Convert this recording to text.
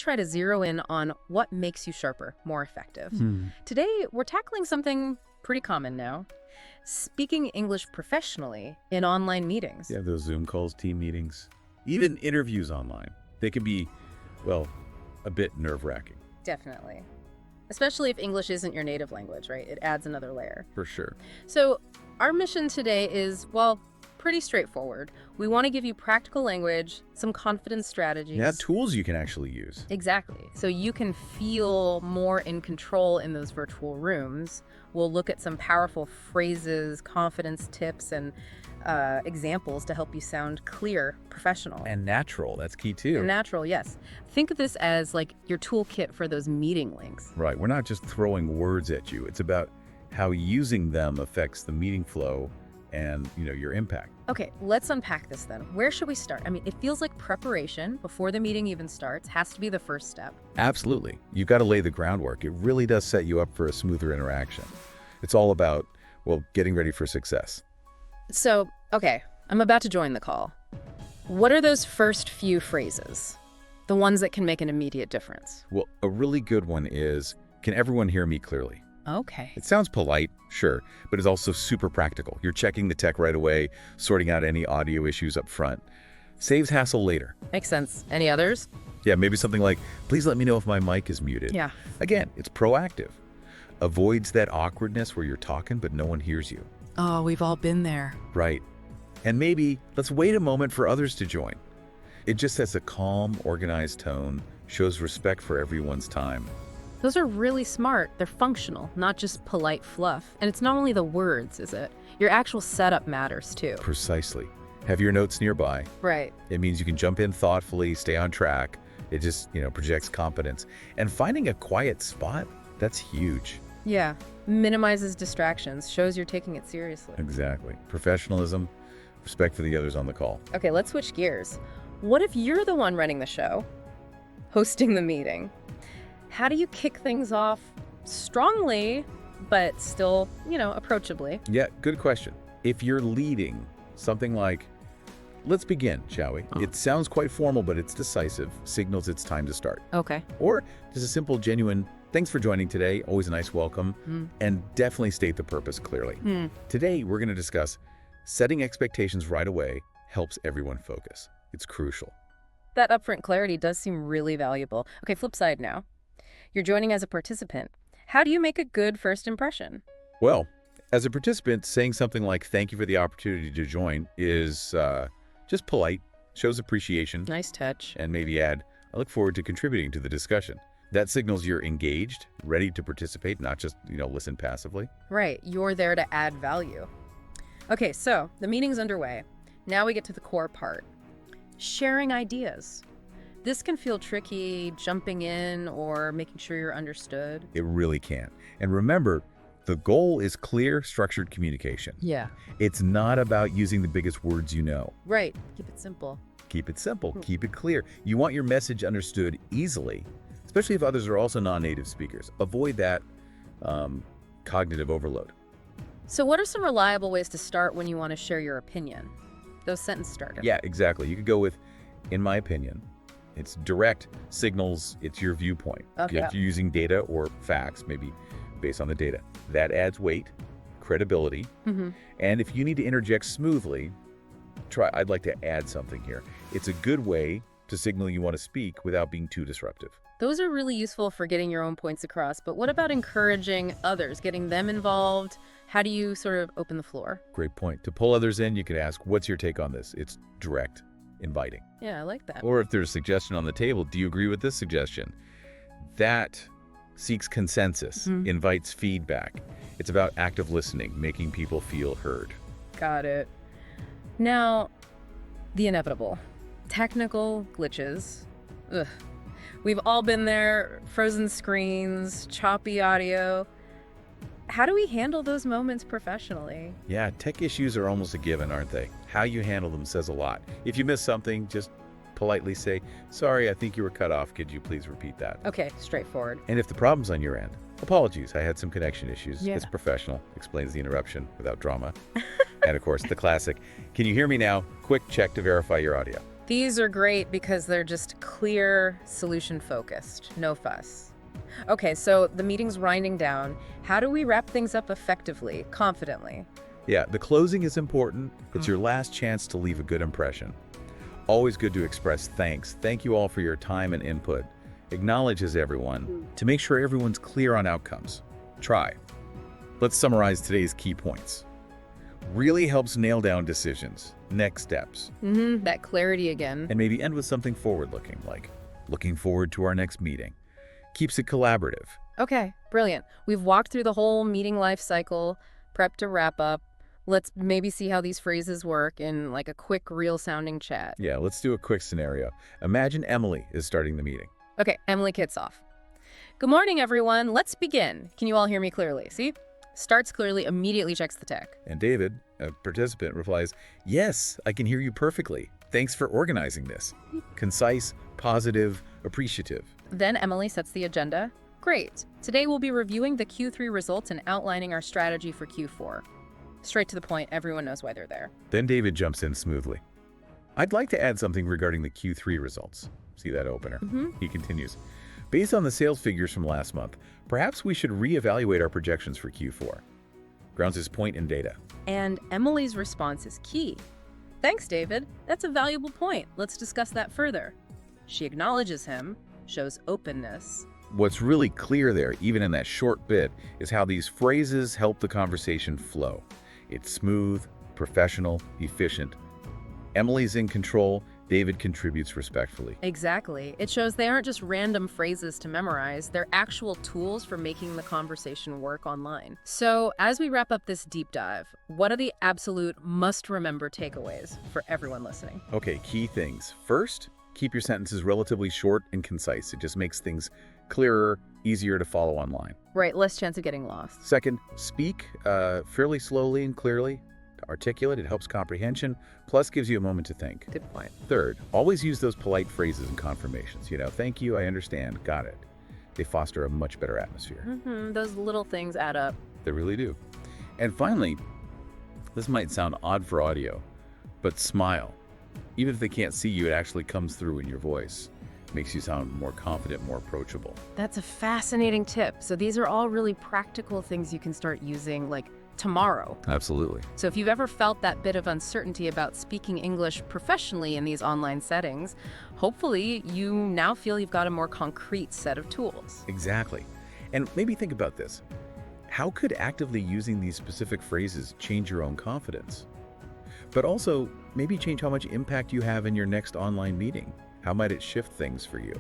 try to zero in on what makes you sharper, more effective. Today, we're tackling something pretty common now. Speaking English professionally in online meetings. Yeah, those Zoom calls, team meetings, even interviews online. They can be, well, a bit nerve-wracking. Definitely. Especially if English isn't your native language, right? It adds another layer. For sure. So our mission today is, well, pretty straightforward. We want to give you practical language, some confidence strategies. Yeah, tools you can actually use. Exactly. So you can feel more in control in those virtual rooms. We'll look at some powerful phrases, confidence tips, and examples to help you sound clear, professional. And natural, that's key too. And natural, yes. Think of this as like your toolkit for those meeting links. Right, we're not just throwing words at you. It's about how using them affects the meeting flow and, your impact. Okay, let's unpack this then. Where should we start? I mean, it feels like preparation before the meeting even starts has to be the first step. Absolutely. You've got to lay the groundwork. It really does set you up for a smoother interaction. It's all about, well, getting ready for success. So, okay, I'm about to join the call. What are those first few phrases? The ones that can make an immediate difference? Well, a really good one is, can everyone hear me clearly? Okay. It sounds polite, sure, but it's also super practical. You're checking the tech right away, sorting out any audio issues up front. Saves hassle later. Makes sense. Any others? Yeah, maybe something like, please let me know if my mic is muted. Yeah. Again, it's proactive. Avoids that awkwardness where you're talking but no one hears you. Oh, we've all been there. Right. And maybe let's wait a moment for others to join. It just has a calm, organized tone, shows respect for everyone's time. Those are really smart. They're functional, not just polite fluff. And it's not only the words, is it? Your actual setup matters too. Precisely. Have your notes nearby. Right. It means you can jump in thoughtfully, stay on track. It just, projects competence. And finding a quiet spot, that's huge. Yeah. Minimizes distractions, shows you're taking it seriously. Exactly. Professionalism, respect for the others on the call. Okay, let's switch gears. What if you're the one running the show, hosting the meeting? How do you kick things off strongly, but still, approachably? Yeah, good question. If you're leading, something like, let's begin, shall we? It sounds quite formal, but it's decisive, signals it's time to start. Okay. Or just a simple, genuine, thanks for joining today, always a nice welcome, and definitely state the purpose clearly. Today, we're going to discuss setting expectations right away helps everyone focus. It's crucial. That upfront clarity does seem really valuable. Okay, flip side now. You're joining as a participant. How do you make a good first impression? Well, as a participant, saying something like, thank you for the opportunity to join is just polite, shows appreciation. Nice touch. And maybe add, I look forward to contributing to the discussion. That signals you're engaged, ready to participate, not just, listen passively. Right, you're there to add value. Okay, so the meeting's underway. Now we get to the core part. Sharing ideas. This can feel tricky, jumping in or making sure you're understood. It really can. And remember, the goal is clear, structured communication. Yeah. It's not about using the biggest words you know. Right. Keep it simple. Keep it simple. Keep it clear. You want your message understood easily, especially if others are also non-native speakers. Avoid that cognitive overload. So what are some reliable ways to start when you want to share your opinion? Those sentence starters. Yeah, exactly. You could go with, in my opinion. It's direct, signals it's your viewpoint. Okay. If you're using data or facts, maybe based on the data, that adds weight, credibility. And if you need to interject smoothly, I'd like to add something here. It's a good way to signal you want to speak without being too disruptive. Those are really useful for getting your own points across, but what about encouraging others, getting them involved? How do you sort of open the floor? Great point. To pull others in, you could ask, what's your take on this? It's direct, inviting. Yeah, I like that. Or if there's a suggestion on the table, do you agree with this suggestion? That seeks consensus, invites feedback. It's about active listening, making people feel heard. Got it. Now, the inevitable. Technical glitches. Ugh. We've all been there. Frozen screens, choppy audio. How do we handle those moments professionally? Yeah, tech issues are almost a given, aren't they? How you handle them says a lot. If you miss something, just politely say, sorry, I think you were cut off. Could you please repeat that? Okay, straightforward. And if the problem's on your end, apologies. I had some connection issues. Yeah. It's professional. Explains the interruption without drama. And of course, the classic, can you hear me now? Quick check to verify your audio. These are great because they're just clear, solution-focused, no fuss. Okay, so the meeting's winding down. How do we wrap things up effectively, confidently? Yeah, the closing is important. It's your last chance to leave a good impression. Always good to express thanks. Thank you all for your time and input. Acknowledges everyone to make sure everyone's clear on outcomes. Try. Let's summarize today's key points. Really helps nail down decisions, next steps, That clarity again. and maybe end with something forward-looking, like looking forward to our next meeting. Keeps it collaborative. Okay, brilliant. We've walked through the whole meeting life cycle, prep to wrap up. Let's maybe see how these phrases work in like a quick, real-sounding chat. Yeah, let's do a quick scenario. Imagine Emily is starting the meeting. Okay, Emily kicks off. Good morning, everyone. Let's begin. Can you all hear me clearly? See? Starts clearly, immediately checks the tech. And David, a participant, replies, "Yes, I can hear you perfectly. Thanks for organizing this." Concise, positive, appreciative. Then Emily sets the agenda. Great. Today we'll be reviewing the Q3 results and outlining our strategy for Q4. Straight to the point, everyone knows why they're there. Then David jumps in smoothly. "I'd like to add something regarding the Q3 results." See that opener? He continues. "Based on the sales figures from last month, perhaps we should reevaluate our projections for Q4. Grounds his point in data. And Emily's response is key. Thanks, David. That's a valuable point. Let's discuss that further. She acknowledges him, shows openness. What's really clear there, even in that short bit, is how these phrases help the conversation flow. It's smooth, professional, efficient. Emily's in control, David contributes respectfully. Exactly. It shows they aren't just random phrases to memorize, they're actual tools for making the conversation work online. So, as we wrap up this deep dive, what are the absolute must-remember takeaways for everyone listening? Okay, key things. First, keep your sentences relatively short and concise. It just makes things clearer, easier to follow online. Right, less chance of getting lost. Second, speak fairly slowly and clearly. Articulate, it helps comprehension, plus gives you a moment to think. Good point. Third, always use those polite phrases and confirmations. Thank you, I understand, got it. They foster a much better atmosphere. Those little things add up. They really do. And finally, this might sound odd for audio, but smile. Even if they can't see you, it actually comes through in your voice. Makes you sound more confident, more approachable. That's a fascinating tip. So these are all really practical things you can start using like tomorrow. Absolutely. So if you've ever felt that bit of uncertainty about speaking English professionally in these online settings, hopefully you now feel you've got a more concrete set of tools. Exactly. And maybe think about this. How could actively using these specific phrases change your own confidence? But also, maybe change how much impact you have in your next online meeting. How might it shift things for you?